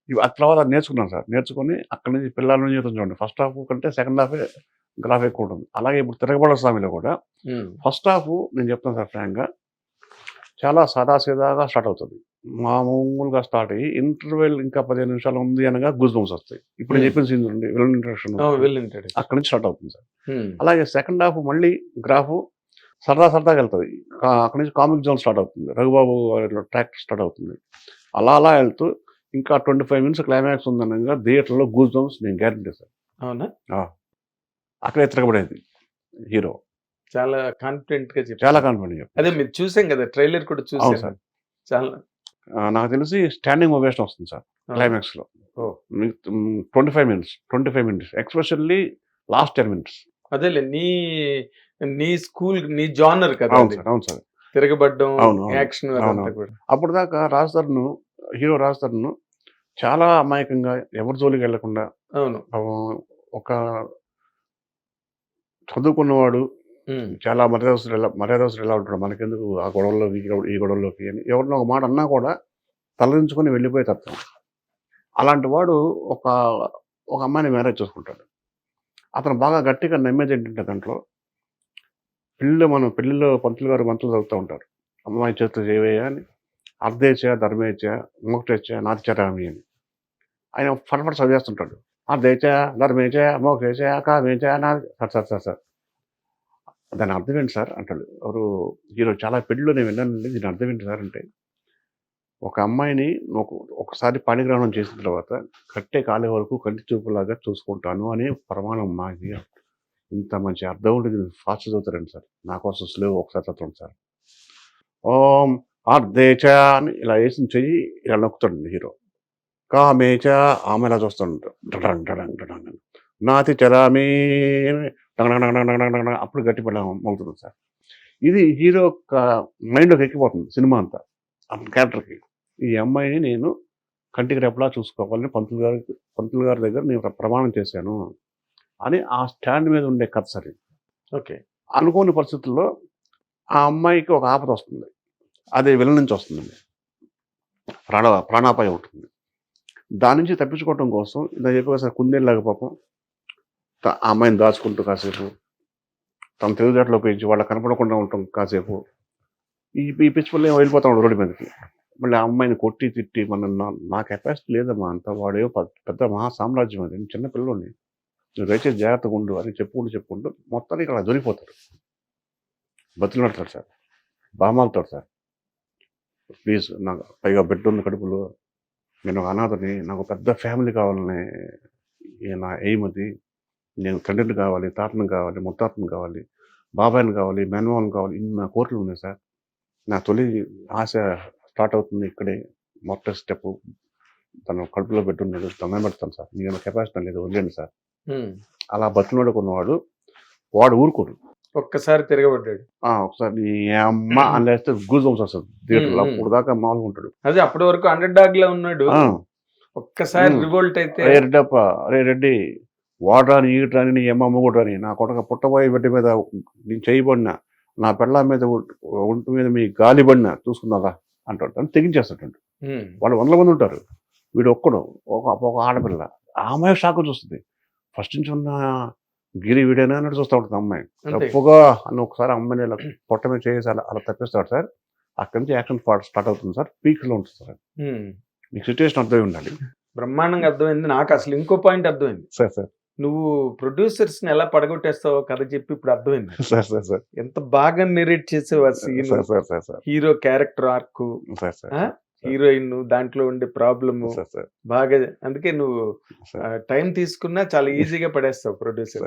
ఆ తర్వాత నేర్చుకున్నాను సార్. నేర్చుకొని అక్కడి నుంచి పిల్లల నుంచి చూడండి. ఫస్ట్ హాఫ్ కంటే సెకండ్ హాఫే గ్రాఫ్ ఎక్కువ ఉంటుంది. అలాగే ఇప్పుడు 'తిరగబడ స్వామి'లో కూడా ఫస్ట్ హాఫ్ నేను చెప్తాను సార్ ఫ్రాంక్‌గా చాలా సాదాసీదాగా స్టార్ట్ అవుతది. మామూలుగా స్టార్ట్ అయ్యి ఇంటర్వెల్ ఇంకా 15 నిమిషాలు ఉంది అనగా గూస్ బంప్స్ వస్తాయి. ఇప్పుడు నేను చెప్పిన సీన్ చూడండి విలన్ ఇంట్రడక్షన్ అక్కడి నుంచి స్టార్ట్ అవుతుంది సార్. అలాగే సెకండ్ హాఫ్ మళ్ళీ గ్రాఫ్ సరదాగా వెళ్తది. అక్కడి నుంచి కామిక్ జోన్ స్టార్ట్ అవుతుంది. రఘుబాబు ట్రాక్ స్టార్ట్ అవుతుంది. అలా వెళ్తూ ఇంకా 25 మినిట్స్ క్లైమాక్స్ ఉందనంగా థియేటర్‌లో గూస్ బంప్స్ నేను గ్యారంటీ సార్. అవునా? అక్కడే తిరగబడేది హీరో. చాలా కాన్ఫిడెంట్‌గా చెప్పారు. చాలా కాన్ఫిడెంట్‌గా. అదే మీరు చూసాం కదా! ట్రైలర్ కూడా అవును చూసాను. సార్. చాలా నాకు తెలిసి స్టాండింగ్ ఓవేషన్ వస్తుంది సార్ క్లైమాక్స్‌లో. ఓహ్! 25 మినిట్స్ ఎస్పెషల్లీ లాస్ట్ 10 మినిట్స్. అదేలే నీ స్కూల్ నీ జానర్ కదా! అవును సార్. తిరగబడ్డం, అవును. యాక్షన్ అదంతా కూడా. అప్పటిదాకా హీరో రాజ్ తరుణ్ చాలా అమాయకంగా ఎవరి జోలికి వెళ్ళకుండా అవును. ఒక చదువుకున్నవాడు చాలా మర్యాదస్తుడు ఎలా ఉంటాడు మనకెందుకు ఆ గొడవల్లోకి ఈ గొడవల్లోకి అని ఎవరినో ఒక మాట అన్నా కూడా తలదించుకొని వెళ్ళిపోయే తత్వం. అలాంటి వాడు ఒక అమ్మాయిని మ్యారేజ్ చేసుకుంటాడు. అతను బాగా గట్టిగా నమ్మేది ఏంటంటే దాంట్లో పెళ్ళిలో పంతులు గారు మంత్రులు చదువుతూ ఉంటారు. అమ్మాయి చేతులు చేయవయ్యా అని అర్ధేచ ధర్మేచ మోక్షేచ నాతిచరామి అని ఆయన ఫటఫట చదివేస్తుంటాడు. అర్ధేచ ధర్మేచ మోక్షేచ కామేచ సార్ దాని అర్థం ఏంటి సార్ అంటాడు. ఎవరు హీరో చాలా పెళ్ళిలో నేను విన్నానండి. దీని అర్థం ఏంటి సార్ అంటే ఒక అమ్మాయిని ఒకసారి పాణిగ్రహణం చేసిన తర్వాత కట్టే కాలే వరకు కంటి చూపులాగా చూసుకుంటాను అని ప్రమాణం మాది. ఇంత మంచి అర్థం ఉంటుంది ఫాస్ట్ చదువుతారండి సార్. నా కోసం స్లో ఒకసారి చదవండి సార్. ఓం అర్ధేచ అని ఇలా వేసిన చెయ్యి ఇలా నొక్కుతాడు హీరో. కామేచ ఆమె ఇలా చూస్తాడు. నాతి చరామి అప్పుడు గట్టి పడ మోగుతుంది సార్. ఇది హీరో మైండ్లోకి ఎక్కిపోతుంది సినిమా అంతా క్యారెక్టర్కి. ఈ అమ్మాయిని నేను కంటికి రెప్పలా చూసుకోవాలని పంతులు గారి దగ్గర నేను ప్రమాణం చేశాను అని ఆ స్టాండ్ మీద ఉండే కథ సార్. ఓకే. అనుకోని పరిస్థితుల్లో ఆ అమ్మాయికి ఒక ఆపద వస్తుంది. అది విలన్ నుంచి వస్తుందండి. ప్రాణాపాయం ఉంటుంది. దాని నుంచి తప్పించుకోవటం కోసం ఇలా చెప్పి సార్ కుందేలాగా పాపం ఆ అమ్మాయిని దాచుకుంటూ కాసేపు తన తెలివితేటలో ఉపయోగించి వాళ్ళకి కనపడకుండా ఉండటం కాసేపు ఈ పిచ్చి పిల్ల వెళ్ళిపోతా ఉన్నాడు రోడ్డు మీదకి. మళ్ళీ ఆ అమ్మాయిని కొట్టి తిట్టి నా కెపాసిటీ లేదమ్మా అంతా వాడేమో పెద్ద మహా సామ్రాజ్యం అది చిన్న పిల్లోని నువ్వు దయచేసి జాగ్రత్తగా ఉండు అని చెప్పుకుంటూ మొత్తానికి అలా దొరికిపోతాడు. బతులాడతాడు సార్, బామాలుతాడు సార్. ప్లీజ్ నాకు పైగా బిడ్డ ఉంది కడుపులో, నేను ఒక అనాథని, నాకు పెద్ద ఫ్యామిలీ కావాలని నా ఎయిమ్ అది. నేను తండ్రిని కావాలి, తాతను కావాలి, ముత్తాతను కావాలి, బాబాయిని కావాలి, మేనమామని కావాలి. ఇన్ని కోరికలు ఉన్నాయి సార్. నా తొలి ఆశ స్టార్ట్ అవుతుంది ఇక్కడే. మొదటి స్టెప్ తను కడుపులో పెట్టున్నాడు, దండం పెడతాను సార్. నేను కెపాసిటీ లేదు, వదిలేండి సార్. అలా బతిలాడుకున్నవాడు వాడు ఊరుకోడు. ఒక్కసారి తిరగబడ్డాడు. ఒకసారి నీ అమ్మ అనేస్తే గూజ్ బంప్స్ వస్తుంది థియేటర్లో. అప్పుడు దాకా మామూలుగా ఉంటాడు. అదే అప్పటి వరకు అండర్ డాగ్ లా ఉన్నాడు. ఒక్కసారి రివోల్ట్ అయితే అరే రెడ్డి వాడరాని ఈడరాని నీ అమ్మ అమ్మగొడరాని నా కొడక పుట్టబోయే బిడ్డ మీద నేను చేయబడినా, నా పెళ్ళ మీద ఒంటి మీద మీ గాలి పడినా చూసుకున్నారా అంటాడు. అని తెగించేస్తాడు. వాళ్ళు 100 మంది ఉంటారు, వీడు ఒక్కడు ఒక ఆడపిల్ల. ఆ అమ్మాయి షాక్ చూస్తుంది. ఫస్ట్ నుంచి ఉన్న గిరి వీడేనా అన్నట్టు చూస్తూ ఉంటుంది అమ్మాయి. తప్పుగా అని ఒకసారి అమ్మాయిని ఇలా పొట్ట మీద చేసి అలా తప్పిస్తాడు సార్. అక్కడి నుంచి యాక్షన్ స్టార్ట్ అవుతుంది సార్. పీక్లో ఉంటుంది సార్. మీకు సిచ్యువేషన్ అర్థమై ఉండాలి. బ్రహ్మాండంగా అర్థమైంది. నాకు అసలు ఇంకో పాయింట్ అర్థమైంది సార్. నువ్వు ప్రొడ్యూసర్స్ ని ఎలా పడగొట్టేస్తావో కథ చెప్పి ఇప్పుడు అర్థమైంది సార్. ఎంత బాగా నెరేట్ చేసేవా scene, hero character arc, heroine దాంట్లో ఉండే ప్రాబ్లమ్ బాగా. అందుకే నువ్వు టైం తీసుకున్నా చాలా ఈజీగా పడేస్తావు ప్రొడ్యూసర్.